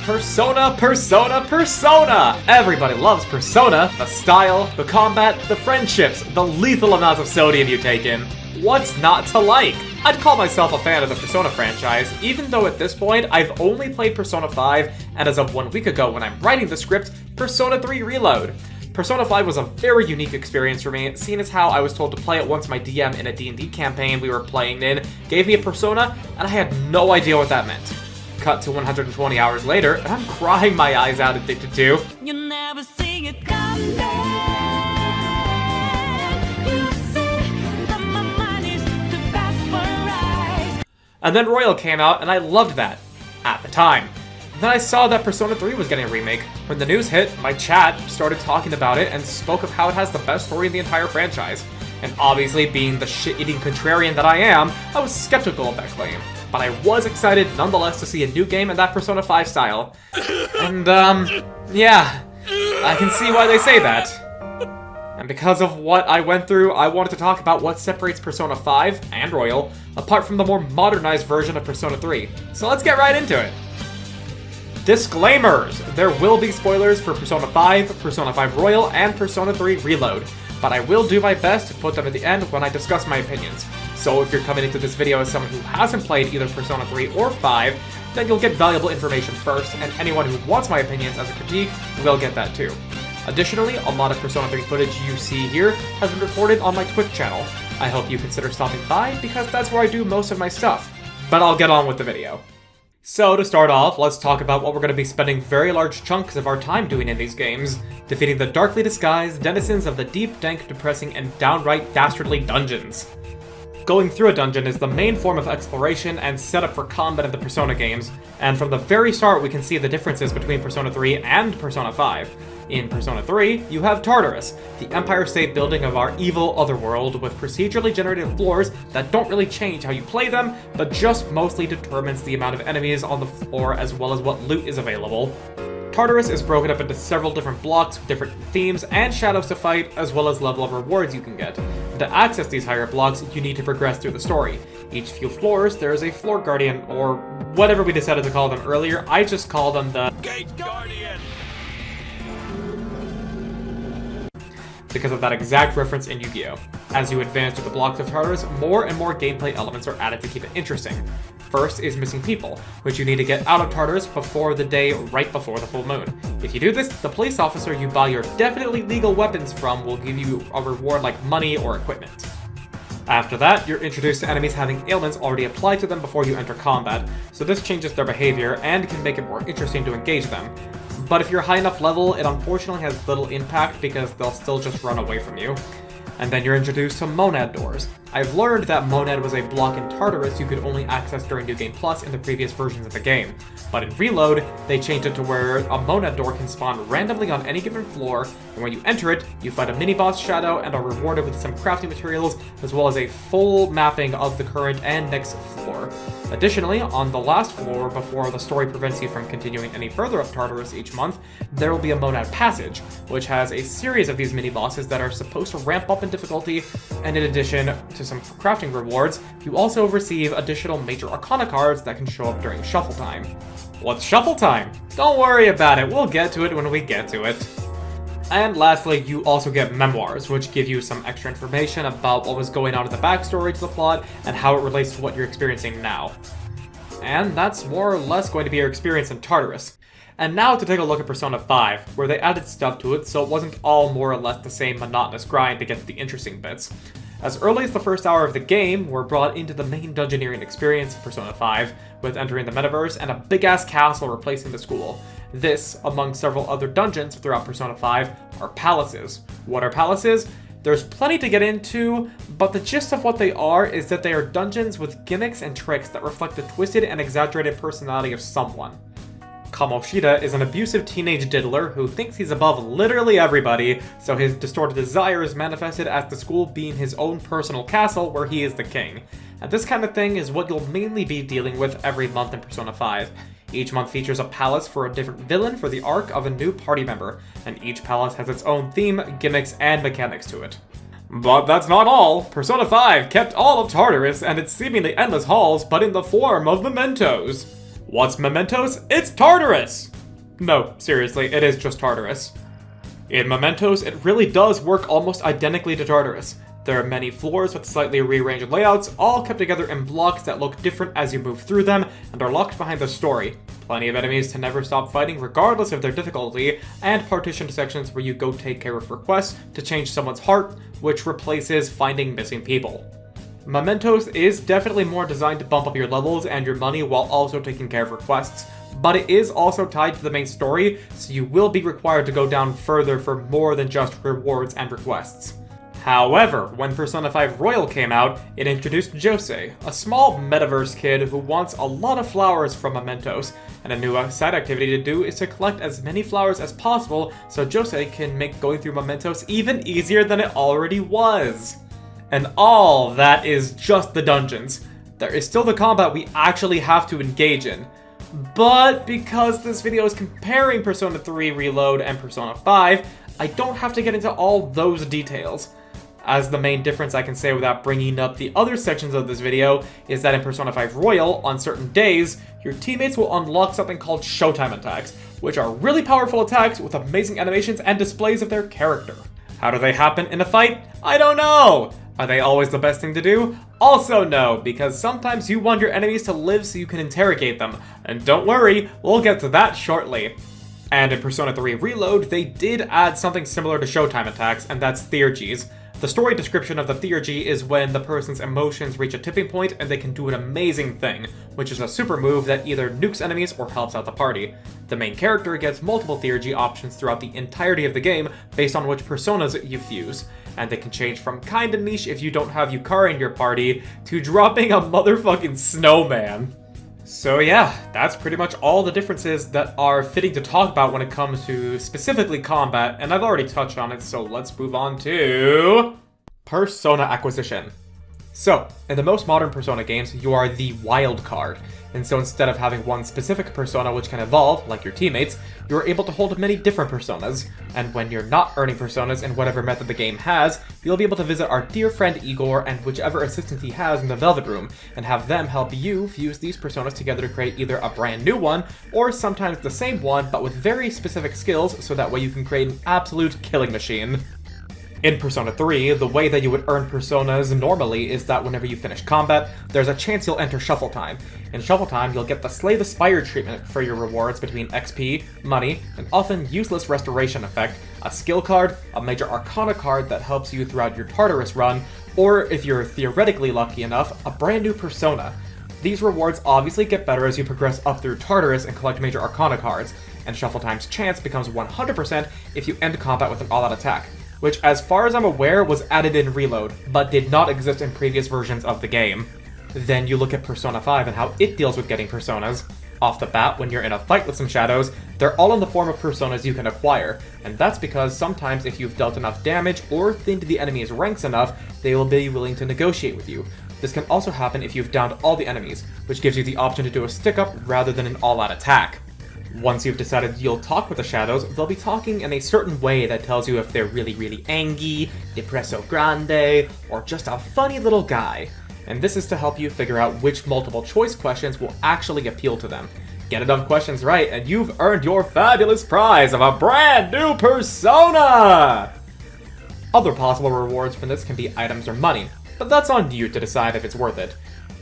Persona, Persona, Persona! Everybody loves Persona. The style, the combat, the friendships, the lethal amounts of sodium you take in. What's not to like? I'd call myself a fan of the Persona franchise, even though at this point I've only played Persona 5, and as of 1 week ago when I'm writing the script, Persona 3 Reload. Persona 5 was a very unique experience for me, seeing as how I was told to play it once my DM in a D&D campaign we were playing in gave me a Persona, and I had no idea what that meant. Cut to 120 hours later, and I'm crying my eyes out addicted to You never see it come back. You see that my mind is too fast for eyes. And then Royal came out, and I loved that. At the time. Then I saw that Persona 3 was getting a remake. When the news hit, my chat started talking about it and spoke of how it has the best story in the entire franchise. And obviously, being the shit-eating contrarian that I am, I was skeptical of that claim. But I was excited nonetheless to see a new game in that Persona 5 style. And, yeah, I can see why they say that. And because of what I went through, I wanted to talk about what separates Persona 5 and Royal apart from the more modernized version of Persona 3. So let's get right into it. Disclaimers! There will be spoilers for Persona 5, Persona 5 Royal, and Persona 3 Reload, but I will do my best to put them at the end when I discuss my opinions. So if you're coming into this video as someone who hasn't played either Persona 3 or 5, then you'll get valuable information first, and anyone who wants my opinions as a critique will get that too. Additionally, a lot of Persona 3 footage you see here has been recorded on my Twitch channel. I hope you consider stopping by, because that's where I do most of my stuff. But I'll get on with the video. So to start off, let's talk about what we're going to be spending very large chunks of our time doing in these games, defeating the darkly disguised denizens of the deep, dank, depressing, and downright dastardly dungeons. Going through a dungeon is the main form of exploration and setup for combat in the Persona games, and from the very start we can see the differences between Persona 3 and Persona 5. In Persona 3, you have Tartarus, the Empire State building of our evil otherworld with procedurally generated floors that don't really change how you play them, but just mostly determines the amount of enemies on the floor as well as what loot is available. Tartarus is broken up into several different blocks with different themes and shadows to fight, as well as level of rewards you can get. To access these higher blocks, you need to progress through the story. Each few floors, there is a floor guardian, or whatever we decided to call them earlier. I just call them the Gate Guardian, because of that exact reference in Yu-Gi-Oh! As you advance through the blocks of Tartarus, more and more gameplay elements are added to keep it interesting. First is missing people, which you need to get out of Tartarus before the day right before the full moon. If you do this, the police officer you buy your definitely legal weapons from will give you a reward like money or equipment. After that, you're introduced to enemies having ailments already applied to them before you enter combat, so this changes their behavior and can make it more interesting to engage them. But if you're high enough level, it unfortunately has little impact because they'll still just run away from you. And then you're introduced to Monad doors. I've learned that Monad was a block in Tartarus you could only access during New Game Plus in the previous versions of the game. But in Reload, they changed it to where a Monad door can spawn randomly on any given floor, and when you enter it, you fight a mini-boss shadow and are rewarded with some crafting materials, as well as a full mapping of the current and next floor. Additionally, on the last floor, before the story prevents you from continuing any further up Tartarus each month, there will be a Monad Passage, which has a series of these mini-bosses that are supposed to ramp up in difficulty, and in addition to some crafting rewards, you also receive additional major arcana cards that can show up during shuffle time. What's shuffle time? Don't worry about it, we'll get to it when we get to it. And lastly, you also get memoirs, which give you some extra information about what was going on in the backstory to the plot and how it relates to what you're experiencing now. And that's more or less going to be your experience in Tartarus. And now to take a look at Persona 5, where they added stuff to it so it wasn't all more or less the same monotonous grind to get to the interesting bits. As early as the first hour of the game, we're brought into the main dungeoneering experience of Persona 5, with entering the metaverse and a big-ass castle replacing the school. This, among several other dungeons throughout Persona 5, are palaces. What are palaces? There's plenty to get into, but the gist of what they are is that they are dungeons with gimmicks and tricks that reflect the twisted and exaggerated personality of someone. Kamoshida is an abusive teenage diddler who thinks he's above literally everybody, so his distorted desire is manifested as the school being his own personal castle where he is the king. And this kind of thing is what you'll mainly be dealing with every month in Persona 5. Each month features a palace for a different villain for the arc of a new party member, and each palace has its own theme, gimmicks, and mechanics to it. But that's not all. Persona 5 kept all of Tartarus and its seemingly endless halls, but in the form of mementos. What's mementos? It's Tartarus! No, seriously, it is just Tartarus. In Mementos, it really does work almost identically to Tartarus. There are many floors with slightly rearranged layouts, all kept together in blocks that look different as you move through them, and are locked behind the story. Plenty of enemies to never stop fighting regardless of their difficulty, and partitioned sections where you go take care of requests to change someone's heart, which replaces finding missing people. Mementos is definitely more designed to bump up your levels and your money while also taking care of requests, but it is also tied to the main story, so you will be required to go down further for more than just rewards and requests. However, when Persona 5 Royal came out, it introduced Jose, a small metaverse kid who wants a lot of flowers from Mementos, and a new side activity to do is to collect as many flowers as possible so Jose can make going through Mementos even easier than it already was. And all that is just the dungeons. There is still the combat we actually have to engage in. But because this video is comparing Persona 3 Reload and Persona 5, I don't have to get into all those details. As the main difference I can say without bringing up the other sections of this video is that in Persona 5 Royal, on certain days, your teammates will unlock something called Showtime attacks, which are really powerful attacks with amazing animations and displays of their character. How do they happen in a fight? I don't know! Are they always the best thing to do? Also no, because sometimes you want your enemies to live so you can interrogate them. And don't worry, we'll get to that shortly. And in Persona 3 Reload, they did add something similar to Showtime attacks, and that's theurgies. The story description of the theurgy is when the person's emotions reach a tipping point and they can do an amazing thing, which is a super move that either nukes enemies or helps out the party. The main character gets multiple theurgy options throughout the entirety of the game based on which personas you fuse, and they can change from kinda niche if you don't have Yukari in your party, to dropping a motherfucking snowman. So yeah, that's pretty much all the differences that are fitting to talk about when it comes to specifically combat, and I've already touched on it, so let's move on to Persona acquisition. So, in the most modern Persona games, you are the wild card, and so instead of having one specific persona which can evolve, like your teammates, you are able to hold many different personas, and when you're not earning personas in whatever method the game has, you'll be able to visit our dear friend Igor and whichever assistant he has in the Velvet Room, and have them help you fuse these personas together to create either a brand new one, or sometimes the same one but with very specific skills so that way you can create an absolute killing machine. In Persona 3, the way that you would earn personas normally is that whenever you finish combat, there's a chance you'll enter Shuffle Time. In Shuffle Time, you'll get the Slay the Spire treatment for your rewards between XP, money, an often useless restoration effect, a skill card, a major arcana card that helps you throughout your Tartarus run, or if you're theoretically lucky enough, a brand new persona. These rewards obviously get better as you progress up through Tartarus and collect major arcana cards, and Shuffle Time's chance becomes 100% if you end combat with an all-out attack, which as far as I'm aware was added in Reload, but did not exist in previous versions of the game. Then you look at Persona 5 and how it deals with getting personas. Off the bat, when you're in a fight with some shadows, they're all in the form of personas you can acquire, and that's because sometimes if you've dealt enough damage or thinned the enemy's ranks enough, they will be willing to negotiate with you. This can also happen if you've downed all the enemies, which gives you the option to do a stick-up rather than an all-out attack. Once you've decided you'll talk with the shadows, they'll be talking in a certain way that tells you if they're really angry, depresso grande, or just a funny little guy. And this is to help you figure out which multiple choice questions will actually appeal to them. Get enough questions right, and you've earned your fabulous prize of a brand new persona! Other possible rewards from this can be items or money, but that's on you to decide if it's worth it.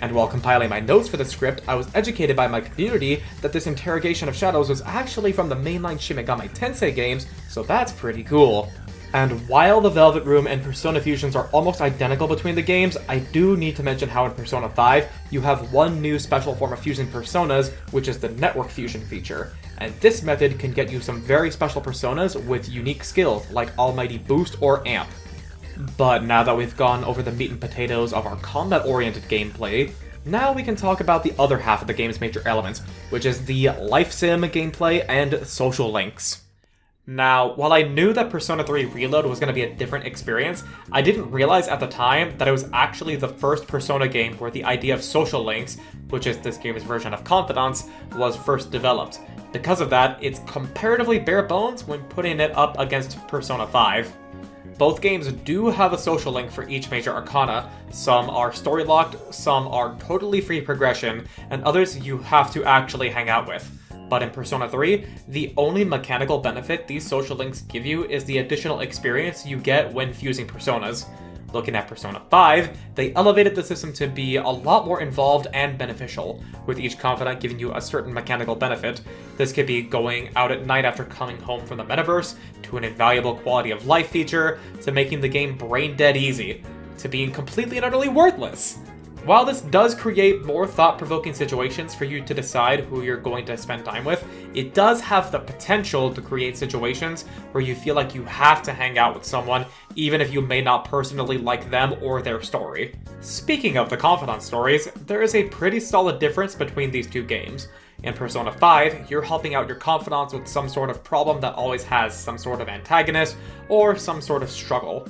And while compiling my notes for the script, I was educated by my community that this interrogation of shadows was actually from the mainline Shin Megami Tensei games, so that's pretty cool. And while the Velvet Room and Persona fusions are almost identical between the games, I do need to mention how in Persona 5, you have one new special form of fusing personas, which is the network fusion feature. And this method can get you some very special personas with unique skills, like Almighty Boost or Amp. But now that we've gone over the meat and potatoes of our combat-oriented gameplay, now we can talk about the other half of the game's major elements, which is the life sim gameplay and social links. Now, while I knew that Persona 3 Reload was going to be a different experience, I didn't realize at the time that it was actually the first Persona game where the idea of social links, which is this game's version of Confidants, was first developed. Because of that, it's comparatively bare bones when putting it up against Persona 5. Both games do have a social link for each major arcana. Some are story-locked, some are totally free progression, and others you have to actually hang out with. But in Persona 3, the only mechanical benefit these social links give you is the additional experience you get when fusing personas. Looking at Persona 5, they elevated the system to be a lot more involved and beneficial, with each confidant giving you a certain mechanical benefit. This could be going out at night after coming home from the metaverse, to an invaluable quality of life feature, to making the game brain dead easy, to being completely and utterly worthless. While this does create more thought-provoking situations for you to decide who you're going to spend time with, it does have the potential to create situations where you feel like you have to hang out with someone, even if you may not personally like them or their story. Speaking of the Confidant stories, there is a pretty solid difference between these two games. In Persona 5, you're helping out your confidants with some sort of problem that always has some sort of antagonist or some sort of struggle.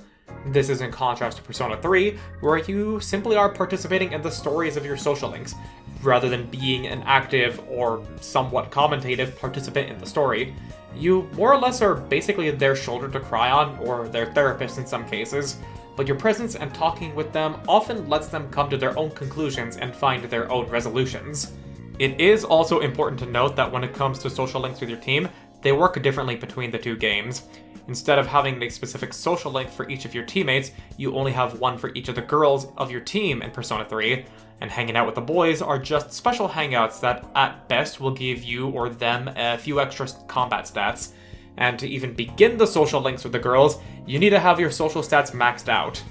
This is in contrast to Persona 3, where you simply are participating in the stories of your social links, rather than being an active or somewhat commentative participant in the story. You more or less are basically their shoulder to cry on, or their therapist in some cases, but your presence and talking with them often lets them come to their own conclusions and find their own resolutions. It is also important to note that when it comes to social links with your team, they work differently between the two games. Instead of having a specific social link for each of your teammates, you only have one for each of the girls of your team in Persona 3, and hanging out with the boys are just special hangouts that at best will give you or them a few extra combat stats. And to even begin the social links with the girls, you need to have your social stats maxed out.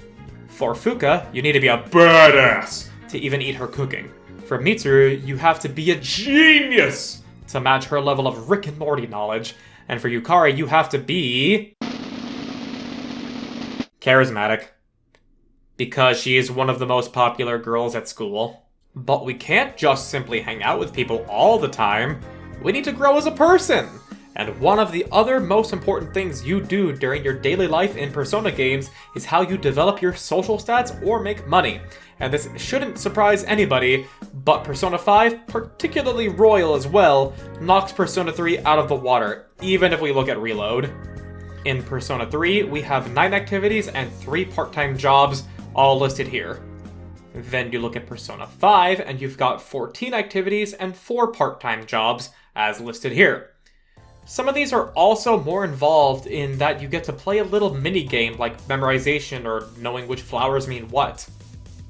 For Fuka, you need to be a badass to even eat her cooking. For Mitsuru, you have to be a genius to match her level of Rick and Morty knowledge. And for Yukari, you have to be charismatic, because she is one of the most popular girls at school. But we can't just simply hang out with people all the time. We need to grow as a person. And one of the other most important things you do during your daily life in Persona games is how you develop your social stats or make money. And this shouldn't surprise anybody, but Persona 5, particularly Royal as well, knocks Persona 3 out of the water, even if we look at Reload. In Persona 3, we have 9 activities and 3 part-time jobs, all listed here. Then you look at Persona 5, and you've got 14 activities and 4 part-time jobs, as listed here. Some of these are also more involved in that you get to play a little mini-game like memorization or knowing which flowers mean what.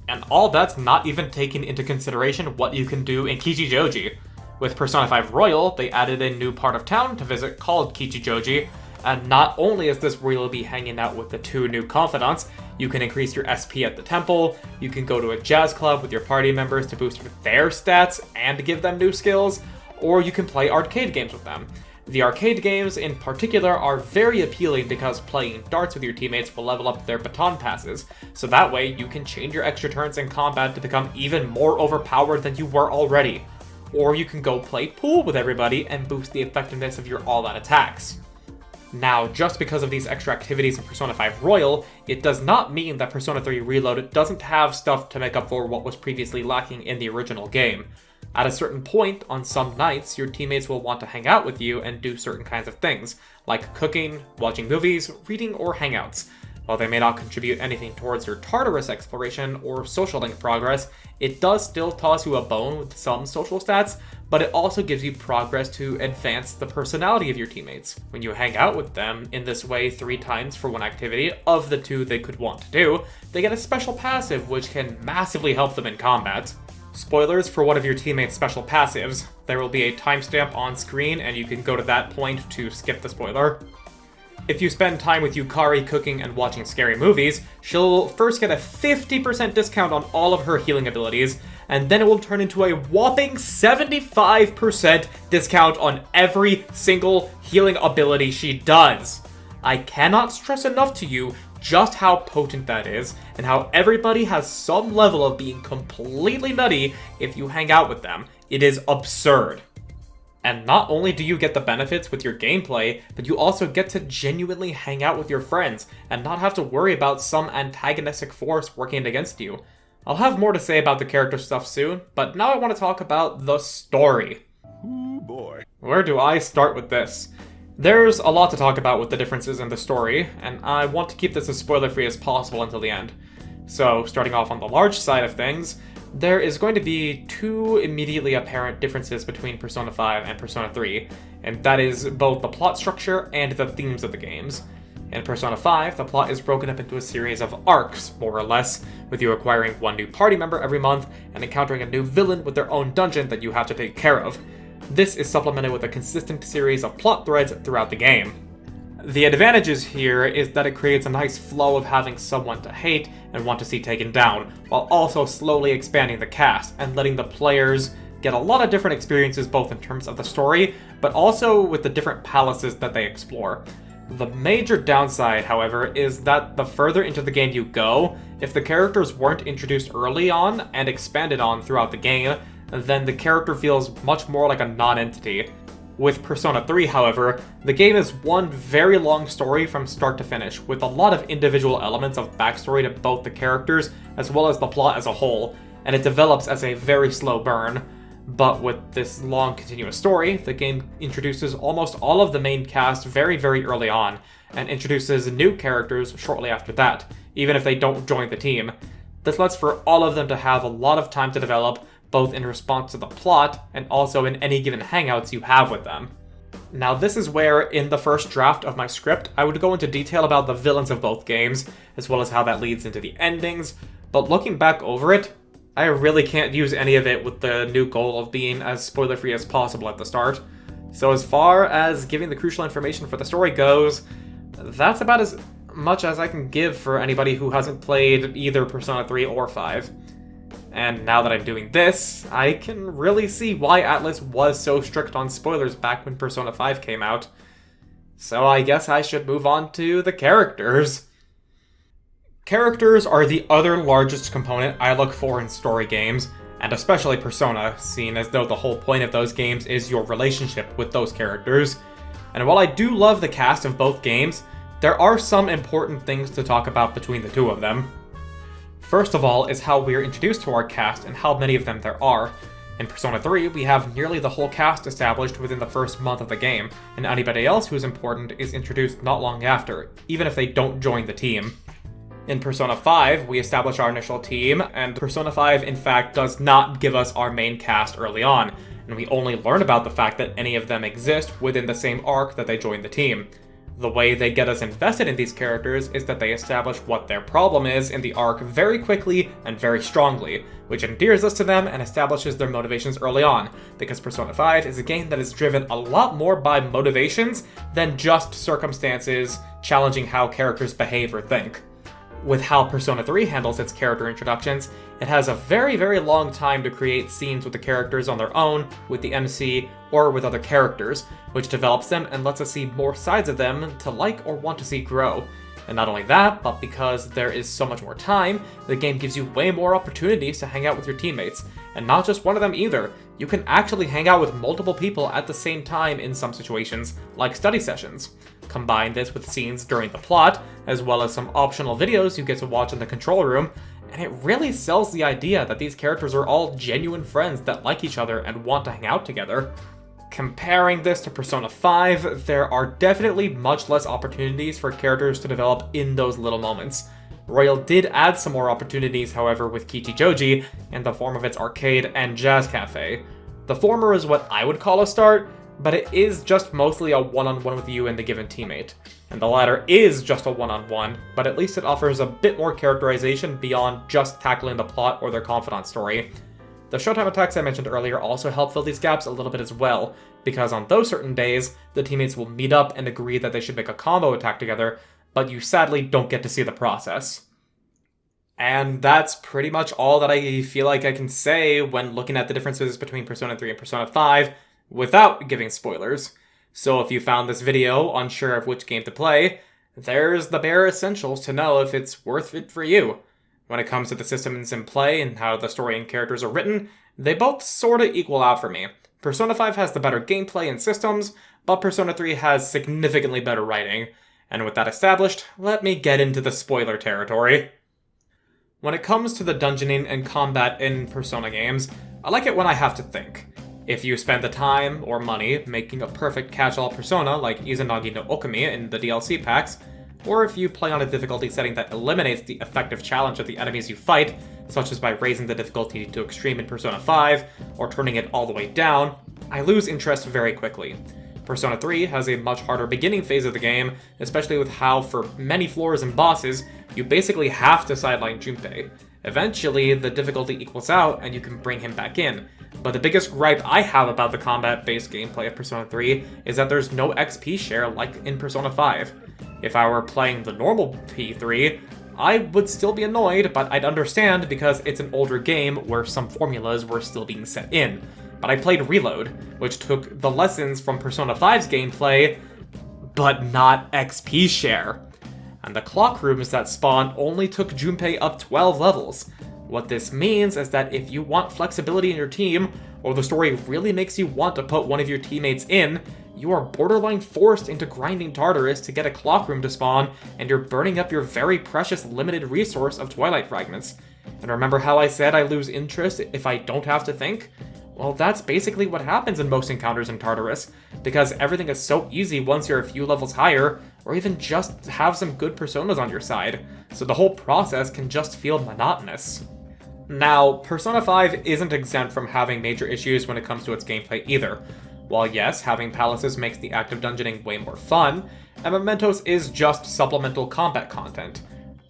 And all that's not even taking into consideration what you can do in Kichijoji. With Persona 5 Royal, they added a new part of town to visit called Kichijoji, and not only is this where you'll be hanging out with the 2 new confidants, you can increase your SP at the temple, you can go to a jazz club with your party members to boost their stats and give them new skills, or you can play arcade games with them. The arcade games in particular are very appealing because playing darts with your teammates will level up their baton passes, so that way you can change your extra turns in combat to become even more overpowered than you were already. Or you can go play pool with everybody and boost the effectiveness of your all-out attacks. Now, just because of these extra activities in Persona 5 Royal, it does not mean that Persona 3 Reload doesn't have stuff to make up for what was previously lacking in the original game. At a certain point, on some nights, your teammates will want to hang out with you and do certain kinds of things, like cooking, watching movies, reading, or hangouts. While they may not contribute anything towards your Tartarus exploration or social link progress, it does still toss you a bone with some social stats, but it also gives you progress to advance the personality of your teammates. When you hang out with them in this way 3 times for one activity, of the 2 they could want to do, they get a special passive which can massively help them in combat. Spoilers for one of your teammates' special passives. There will be a timestamp on screen and you can go to that point to skip the spoiler. If you spend time with Yukari cooking and watching scary movies, she'll first get a 50% discount on all of her healing abilities, and then it will turn into a whopping 75% discount on every single healing ability she does. I cannot stress enough to you just how potent that is, and how everybody has some level of being completely nutty if you hang out with them. It is absurd. And not only do you get the benefits with your gameplay, but you also get to genuinely hang out with your friends, and not have to worry about some antagonistic force working against you. I'll have more to say about the character stuff soon, but now I want to talk about the story. Ooh boy. Where do I start with this? There's a lot to talk about with the differences in the story, and I want to keep this as spoiler-free as possible until the end. So, starting off on the large side of things, there is going to be two immediately apparent differences between Persona 5 and Persona 3, and that is both the plot structure and the themes of the games. In Persona 5, the plot is broken up into a series of arcs, more or less, with you acquiring one new party member every month and encountering a new villain with their own dungeon that you have to take care of. This is supplemented with a consistent series of plot threads throughout the game. The advantages here is that it creates a nice flow of having someone to hate and want to see taken down, while also slowly expanding the cast and letting the players get a lot of different experiences both in terms of the story, but also with the different palaces that they explore. The major downside, however, is that the further into the game you go, if the characters weren't introduced early on and expanded on throughout the game, then the character feels much more like a non-entity. With Persona 3, however, the game is one very long story from start to finish, with a lot of individual elements of backstory to both the characters as well as the plot as a whole, and it develops as a very slow burn. But with this long continuous story, the game introduces almost all of the main cast very, very early on, and introduces new characters shortly after that, even if they don't join the team. This lets for all of them to have a lot of time to develop, both in response to the plot, and also in any given hangouts you have with them. Now this is where, in the first draft of my script, I would go into detail about the villains of both games, as well as how that leads into the endings, but looking back over it, I really can't use any of it with the new goal of being as spoiler-free as possible at the start. So as far as giving the crucial information for the story goes, that's about as much as I can give for anybody who hasn't played either Persona 3 or 5. And now that I'm doing this, I can really see why Atlus was so strict on spoilers back when Persona 5 came out. So I guess I should move on to the characters. Characters are the other largest component I look for in story games, and especially Persona, seeing as though the whole point of those games is your relationship with those characters. And while I do love the cast of both games, there are some important things to talk about between the two of them. First of all is how we are introduced to our cast and how many of them there are. In Persona 3, we have nearly the whole cast established within the first month of the game, and anybody else who's important is introduced not long after, even if they don't join the team. In Persona 5, we establish our initial team, and Persona 5 in fact does not give us our main cast early on, and we only learn about the fact that any of them exist within the same arc that they join the team. The way they get us invested in these characters is that they establish what their problem is in the arc very quickly and very strongly, which endears us to them and establishes their motivations early on, because Persona 5 is a game that is driven a lot more by motivations than just circumstances challenging how characters behave or think. With how Persona 3 handles its character introductions, it has a very, very long time to create scenes with the characters on their own, with the MC, or with other characters, which develops them and lets us see more sides of them to like or want to see grow. And not only that, but because there is so much more time, the game gives you way more opportunities to hang out with your teammates. And not just one of them either. You can actually hang out with multiple people at the same time in some situations, like study sessions. Combine this with scenes during the plot, as well as some optional videos you get to watch in the control room, and it really sells the idea that these characters are all genuine friends that like each other and want to hang out together. Comparing this to Persona 5, there are definitely much less opportunities for characters to develop in those little moments. Royal did add some more opportunities, however, with Kichijoji in the form of its arcade and jazz cafe. The former is what I would call a start, but it is just mostly a one-on-one with you and the given teammate. And the latter is just a one-on-one, but at least it offers a bit more characterization beyond just tackling the plot or their confidant story. The showtime attacks I mentioned earlier also help fill these gaps a little bit as well, because on those certain days, the teammates will meet up and agree that they should make a combo attack together, but you sadly don't get to see the process. And that's pretty much all that I feel like I can say when looking at the differences between Persona 3 and Persona 5, without giving spoilers. So if you found this video unsure of which game to play, there's the bare essentials to know if it's worth it for you. When it comes to the systems in play and how the story and characters are written, they both sorta equal out for me. Persona 5 has the better gameplay and systems, but Persona 3 has significantly better writing. And with that established, let me get into the spoiler territory. When it comes to the dungeoning and combat in Persona games, I like it when I have to think. If you spend the time or money making a perfect catch-all persona like Izanagi no Okami in the DLC packs, or if you play on a difficulty setting that eliminates the effective challenge of the enemies you fight, such as by raising the difficulty to extreme in Persona 5, or turning it all the way down, I lose interest very quickly. Persona 3 has a much harder beginning phase of the game, especially with how, for many floors and bosses, you basically have to sideline Junpei. Eventually, the difficulty equals out and you can bring him back in, but the biggest gripe I have about the combat-based gameplay of Persona 3 is that there's no XP share like in Persona 5. If I were playing the normal P3, I would still be annoyed, but I'd understand because it's an older game where some formulas were still being set in. But I played Reload, which took the lessons from Persona 5's gameplay, but not XP share. And the clock rooms that spawned only took Junpei up 12 levels. What this means is that if you want flexibility in your team, or the story really makes you want to put one of your teammates in, you are borderline forced into grinding Tartarus to get a clock room to spawn, and you're burning up your very precious limited resource of Twilight Fragments. And remember how I said I lose interest if I don't have to think? Well, that's basically what happens in most encounters in Tartarus, because everything is so easy once you're a few levels higher, or even just have some good personas on your side, so the whole process can just feel monotonous. Now, Persona 5 isn't exempt from having major issues when it comes to its gameplay either. While yes, having palaces makes the active dungeoning way more fun, and Mementos is just supplemental combat content,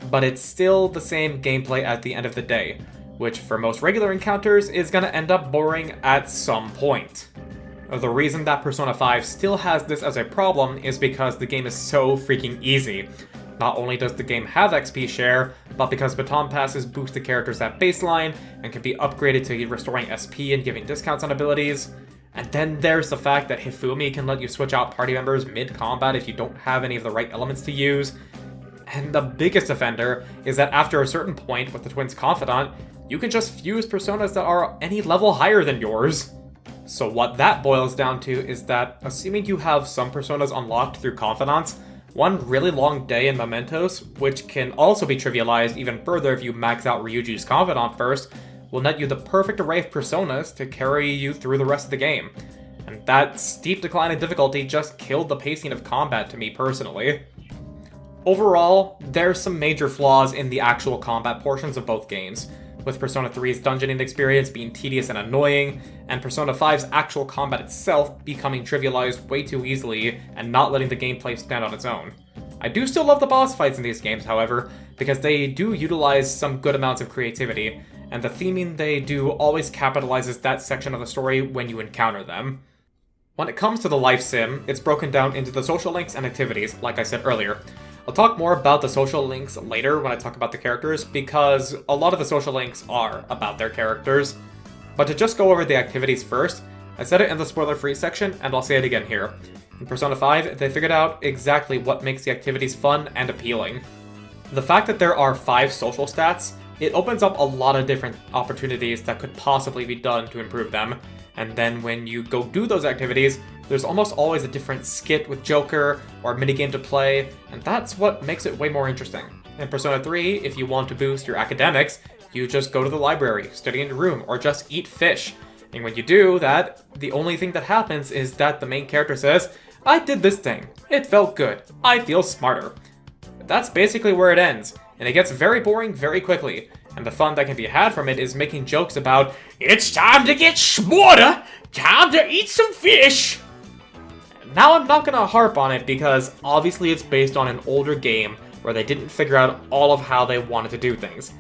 but it's still the same gameplay at the end of the day, which for most regular encounters is gonna end up boring at some point. The reason that Persona 5 still has this as a problem is because the game is so freaking easy. Not only does the game have XP share, but because baton passes boost the characters at baseline and can be upgraded to restoring SP and giving discounts on abilities. And then there's the fact that Hifumi can let you switch out party members mid-combat if you don't have any of the right elements to use. And the biggest offender is that after a certain point with the twins' Confidant, you can just fuse personas that are any level higher than yours. So what that boils down to is that, assuming you have some personas unlocked through Confidants, one really long day in Mementos, which can also be trivialized even further if you max out Ryuji's Confidant first, will net you the perfect array of personas to carry you through the rest of the game. And that steep decline in difficulty just killed the pacing of combat to me personally. Overall, there's some major flaws in the actual combat portions of both games, with Persona 3's dungeoning experience being tedious and annoying, and Persona 5's actual combat itself becoming trivialized way too easily and not letting the gameplay stand on its own. I do still love the boss fights in these games, however, because they do utilize some good amounts of creativity, and the theming they do always capitalizes that section of the story when you encounter them. When it comes to the life sim, it's broken down into the social links and activities, like I said earlier. I'll talk more about the social links later when I talk about the characters, because a lot of the social links are about their characters. But to just go over the activities first, I said it in the spoiler-free section, and I'll say it again here. In Persona 5, they figured out exactly what makes the activities fun and appealing. The fact that there are 5 social stats, it opens up a lot of different opportunities that could possibly be done to improve them, and then when you go do those activities, there's almost always a different skit with Joker or minigame to play, and that's what makes it way more interesting. In Persona 3, if you want to boost your academics, you just go to the library, study in your room, or just eat fish. And when you do that, the only thing that happens is that the main character says, "I did this thing. It felt good. I feel smarter." That's basically where it ends, and it gets very boring very quickly. And the fun that can be had from it is making jokes about, "It's time to get smarter! Time to eat some fish!" Now I'm not gonna harp on it because obviously it's based on an older game where they didn't figure out all of how they wanted to do things.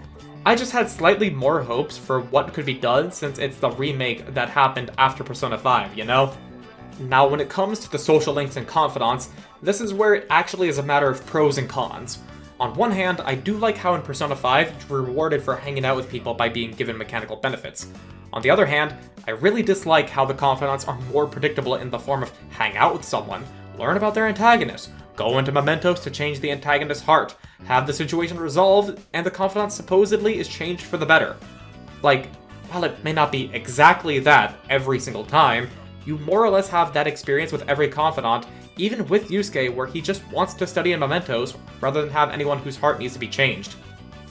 I just had slightly more hopes for what could be done since it's the remake that happened after Persona 5, you know? Now when it comes to the social links and confidants, this is where it actually is a matter of pros and cons. On one hand, I do like how in Persona 5 you're rewarded for hanging out with people by being given mechanical benefits. On the other hand, I really dislike how the confidants are more predictable in the form of hang out with someone, learn about their antagonist, go into Mementos to change the antagonist's heart, have the situation resolved, and the confidant supposedly is changed for the better. Like, while it may not be exactly that every single time, you more or less have that experience with every confidant, even with Yusuke where he just wants to study in Mementos rather than have anyone whose heart needs to be changed.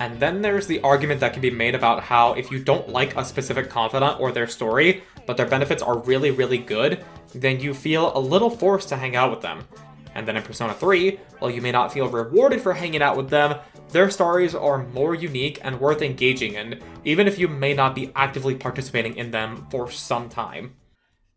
And then there's the argument that can be made about how if you don't like a specific confidant or their story, but their benefits are really, really good, then you feel a little forced to hang out with them. And then in Persona 3, while you may not feel rewarded for hanging out with them, Their stories are more unique and worth engaging in, even if you may not be actively participating in them for some time.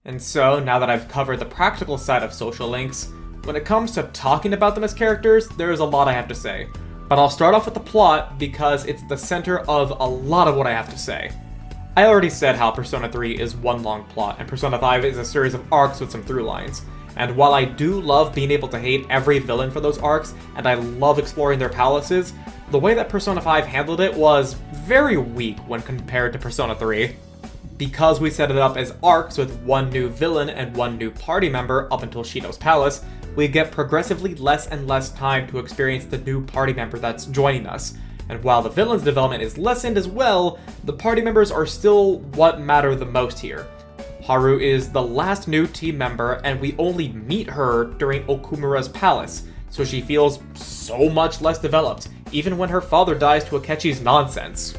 And so, now that I've covered the practical side of social links, when it comes to talking about them as characters, there's a lot I have to say. But I'll start off with the plot because it's the center of a lot of what I have to say. I already said how Persona 3 is one long plot, and Persona 5 is a series of arcs with some through lines. And while I do love being able to hate every villain for those arcs, and I love exploring their palaces, the way that Persona 5 handled it was very weak when compared to Persona 3. Because we set it up as arcs with one new villain and one new party member up until Shido's palace, we get progressively less and less time to experience the new party member that's joining us. And while the villain's development is lessened as well, the party members are still what matter the most here. Haru is the last new team member, and we only meet her during Okumura's palace, so she feels so much less developed, even when her father dies to Akechi's nonsense.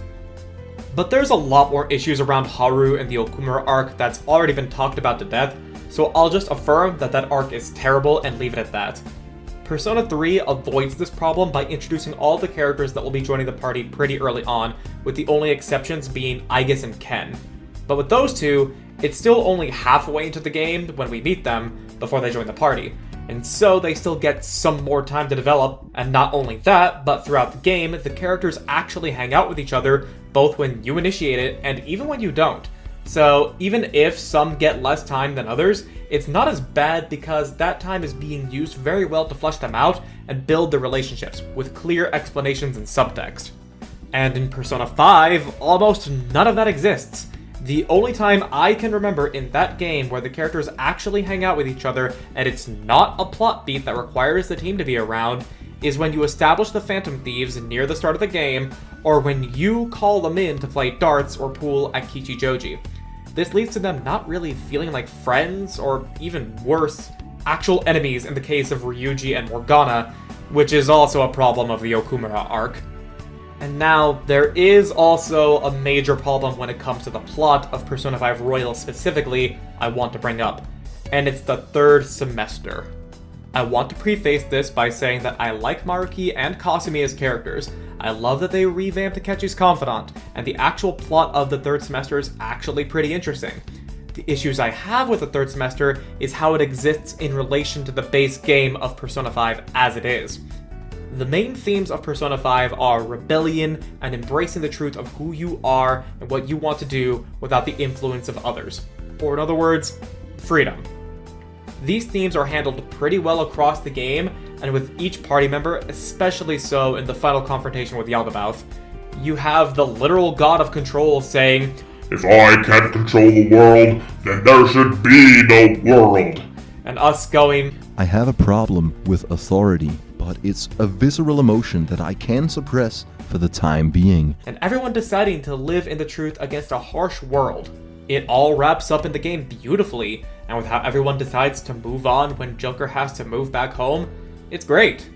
But there's a lot more issues around Haru and the Okumura arc that's already been talked about to death, so I'll just affirm that that arc is terrible and leave it at that. Persona 3 avoids this problem by introducing all the characters that will be joining the party pretty early on, with the only exceptions being Aigis and Ken. But with those two, it's still only halfway into the game when we meet them before they join the party, and so they still get some more time to develop, and not only that, but throughout the game, the characters actually hang out with each other both when you initiate it and even when you don't. So even if some get less time than others, it's not as bad because that time is being used very well to flesh them out and build the relationships with clear explanations and subtext. And in Persona 5, almost none of that exists. The only time I can remember in that game where the characters actually hang out with each other and it's not a plot beat that requires the team to be around is when you establish the Phantom Thieves near the start of the game, or when you call them in to play darts or pool at Kichijoji. This leads to them not really feeling like friends, or even worse, actual enemies in the case of Ryuji and Morgana, which is also a problem of the Okumura arc. And now, there is also a major problem when it comes to the plot of Persona 5 Royal specifically I want to bring up, and it's the third semester. I want to preface this by saying that I like Maruki and Kasumi as characters. I love that they revamped Akechi's Confidant, and the actual plot of the third semester is actually pretty interesting. The issues I have with the third semester is how it exists in relation to the base game of Persona 5 as it is. The main themes of Persona 5 are rebellion and embracing the truth of who you are and what you want to do without the influence of others. Or in other words, freedom. These themes are handled pretty well across the game, and with each party member, especially so in the final confrontation with Yaldabaoth, you have the literal god of control saying, "If I can't control the world, then there should be no world." And us going, I have a problem with authority, but it's a visceral emotion that I can suppress for the time being. and everyone deciding to live in the truth against a harsh world. It all wraps up in the game beautifully, and with how everyone decides to move on when Joker has to move back home, it's great.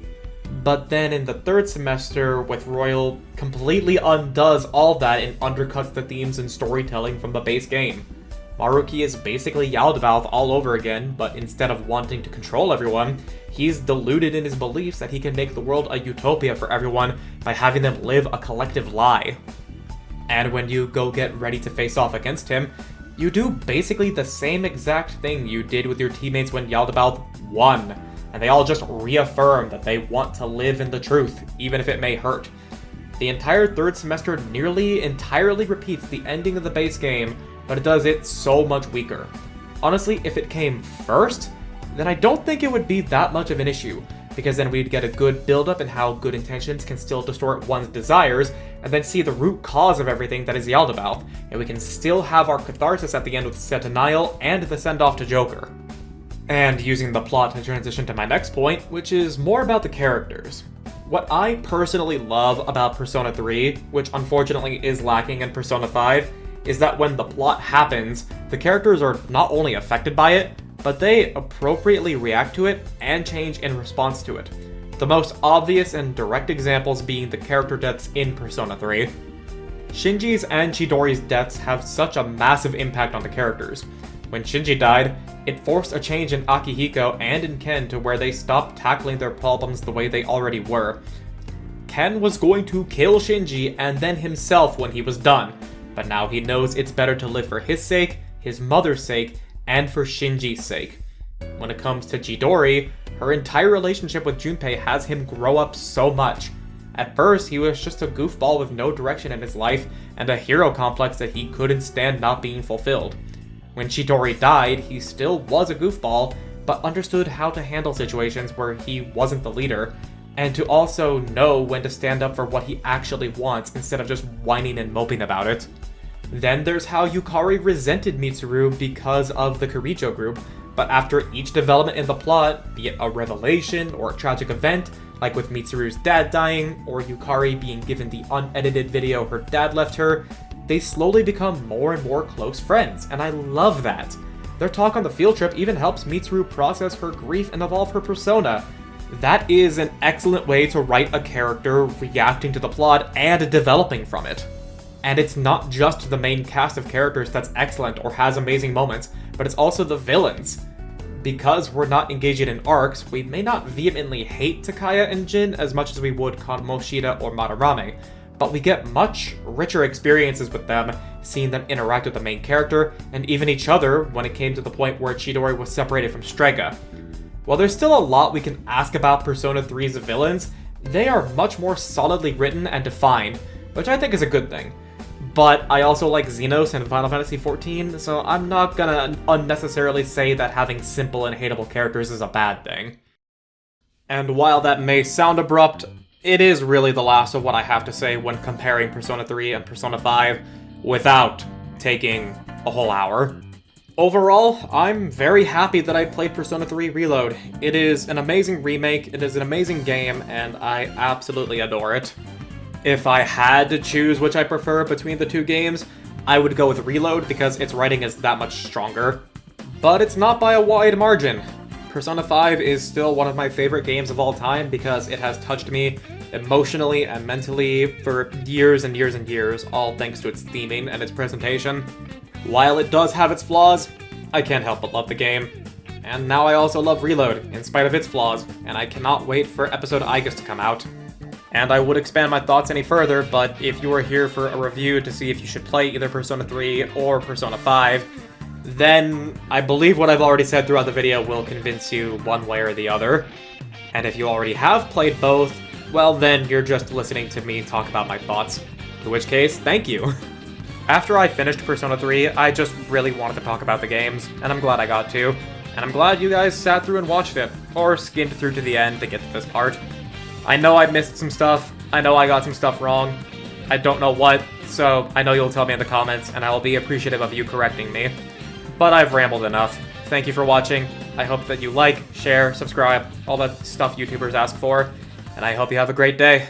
But then in the third semester with Royal, completely undoes all that and undercuts the themes and storytelling from the base game. Maruki is basically Yaldabaoth all over again, but instead of wanting to control everyone, he's deluded in his beliefs that he can make the world a utopia for everyone by having them live a collective lie. And when you go get ready to face off against him, you do basically the same exact thing you did with your teammates when Yaldabaoth won, and they all just reaffirm that they want to live in the truth, even if it may hurt. The entire third semester nearly entirely repeats the ending of the base game, but it does it so much weaker. Honestly, if it came first, then I don't think it would be that much of an issue, because then we'd get a good build-up in how good intentions can still distort one's desires, and then see the root cause of everything that is Yaldabaoth, and we can still have our catharsis at the end with Centennial and the send-off to Joker. And using the plot to transition to my next point, which is more about the characters. What I personally love about Persona 3, which unfortunately is lacking in Persona 5, is that when the plot happens, the characters are not only affected by it, but they appropriately react to it and change in response to it. The most obvious and direct examples being the character deaths in Persona 3. Shinji's and Chidori's deaths have such a massive impact on the characters. When Shinji died, it forced a change in Akihiko and in Ken to where they stopped tackling their problems the way they already were. Ken was going to kill Shinji and then himself when he was done, but now he knows it's better to live for his sake, his mother's sake, and for Shinji's sake. When it comes to Chidori, her entire relationship with Junpei has him grow up so much. At first, he was just a goofball with no direction in his life and a hero complex that he couldn't stand not being fulfilled. When Chidori died, he still was a goofball, but understood how to handle situations where he wasn't the leader, and to also know when to stand up for what he actually wants instead of just whining and moping about it. Then there's how Yukari resented Mitsuru because of the Kirijo group, but after each development in the plot, be it a revelation or a tragic event, like with Mitsuru's dad dying, or Yukari being given the unedited video her dad left her, they slowly become more and more close friends, and I love that. Their talk on the field trip even helps Mitsuru process her grief and evolve her persona. That is an excellent way to write a character reacting to the plot and developing from it. And it's not just the main cast of characters that's excellent or has amazing moments, but it's also the villains. Because we're not engaging in arcs, we may not vehemently hate Takaya and Jin as much as we would Kamoshida or Madarame, but we get much richer experiences with them, seeing them interact with the main character, and even each other when it came to the point where Chidori was separated from Strega. While there's still a lot we can ask about Persona 3's villains, they are much more solidly written and defined, which I think is a good thing. But I also like Xenos and Final Fantasy XIV, so I'm not gonna unnecessarily say that having simple and hateable characters is a bad thing. And while that may sound abrupt, it is really the last of what I have to say when comparing Persona 3 and Persona 5 without taking a whole hour. Overall, I'm very happy that I played Persona 3 Reload. It is an amazing remake, it is an amazing game, and I absolutely adore it. If I had to choose which I prefer between the two games, I would go with Reload because its writing is that much stronger. But it's not by a wide margin. Persona 5 is still one of my favorite games of all time because it has touched me emotionally and mentally for years and years and years, all thanks to its theming and its presentation. While it does have its flaws, I can't help but love the game. And now I also love Reload, in spite of its flaws, and I cannot wait for episode Aigis to come out. And I would expand my thoughts any further, but if you are here for a review to see if you should play either Persona 3 or Persona 5, then I believe what I've already said throughout the video will convince you one way or the other. And if you already have played both, well then you're just listening to me talk about my thoughts. In which case, thank you. After I finished Persona 3, I just really wanted to talk about the games, and I'm glad I got to. And I'm glad you guys sat through and watched it, or skimmed through to the end to get to this part. I know I missed some stuff, I know I got some stuff wrong, I don't know what, so I know you'll tell me in the comments, and I will be appreciative of you correcting me. But I've rambled enough. Thank you for watching, I hope that you like, share, subscribe, all that stuff YouTubers ask for, and I hope you have a great day.